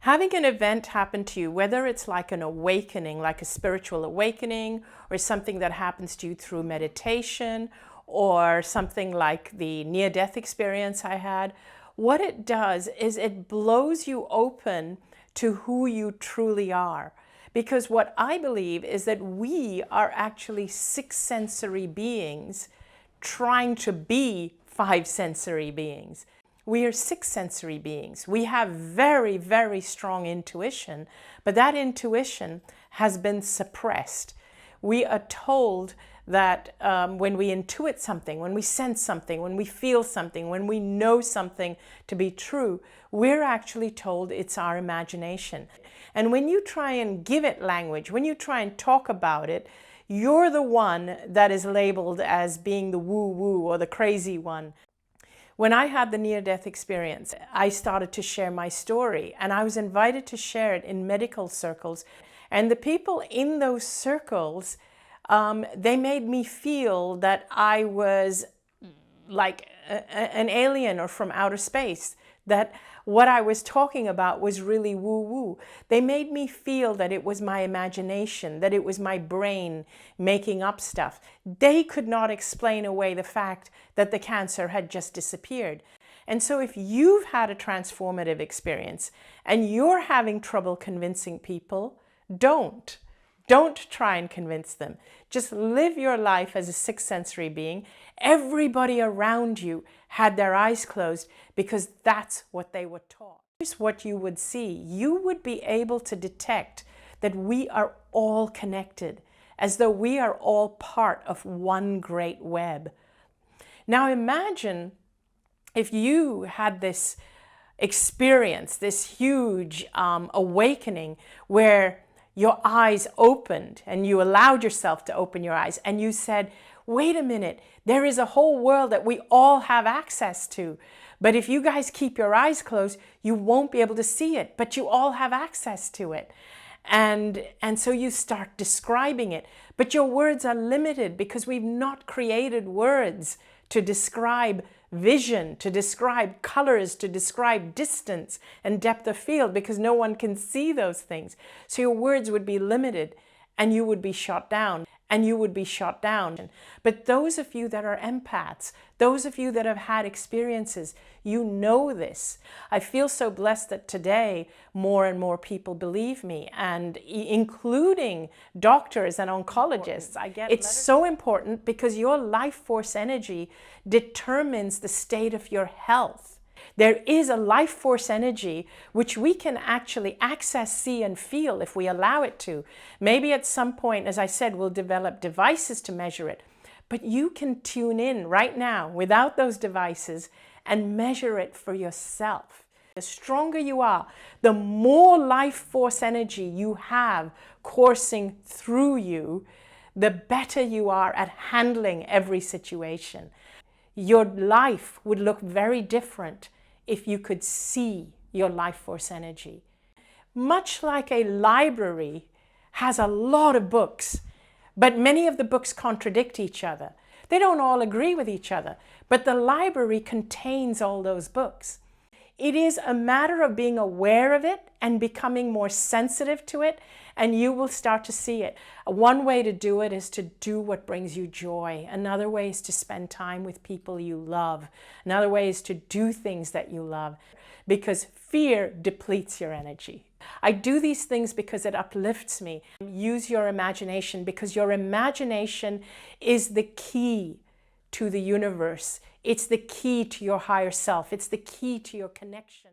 Having an event happen to you, whether it's like an awakening, like a spiritual awakening, or something that happens to you through meditation, or something like the near-death experience I had, what it does is it blows you open to who you truly are. Because what I believe is that we are actually six sensory beings trying to be five sensory beings. We are six sensory beings. We have very, very strong intuition, but that intuition has been suppressed. We are told that when we intuit something, when we sense something, when we feel something, when we know something to be true, we're actually told it's our imagination. And when you try and give it language, when you try and talk about it, you're the one that is labeled as being the woo-woo or the crazy one. When I had the near-death experience, I started to share my story, and I was invited to share it in medical circles. And the people in those circles, they made me feel that I was like an alien or from outer space, that what I was talking about was really woo-woo. They made me feel that it was my imagination, that it was my brain making up stuff. They could not explain away the fact that the cancer had just disappeared. And so if you've had a transformative experience and you're having trouble convincing people, don't try and convince them. Just live your life as a sixth sensory being. Everybody around you had their eyes closed because that's what they were taught. Here's what you would see. You would be able to detect that we are all connected, as though we are all part of one great web. Now imagine if you had this experience, this huge awakening where your eyes opened and you allowed yourself to open your eyes and you said, wait a minute, there is a whole world that we all have access to. But if you guys keep your eyes closed, you won't be able to see it, but you all have access to it. And so you start describing it, but your words are limited because we've not created words to describe vision, to describe colors, to describe distance and depth of field, because no one can see those things. So your words would be limited and you would be shot down. But those of you that are empaths, those of you that have had experiences, you know this. I feel so blessed that today more and more people believe me, and including doctors and oncologists. It's so important because your life force energy determines the state of your health. There is a life force energy which we can actually access, see, and feel if we allow it to. Maybe at some point, as I said, we'll develop devices to measure it. But you can tune in right now without those devices and measure it for yourself. The stronger you are, the more life force energy you have coursing through you, the better you are at handling every situation. Your life would look very different if you could see your life force energy. Much like a library has a lot of books, but many of the books contradict each other. They don't all agree with each other, but the library contains all those books. It is a matter of being aware of it and becoming more sensitive to it, and you will start to see it. One way to do it is to do what brings you joy. Another way is to spend time with people you love. Another way is to do things that you love, because fear depletes your energy. I do these things because it uplifts me. Use your imagination, because your imagination is the key to the universe. It's the key to your higher self. It's the key to your connection.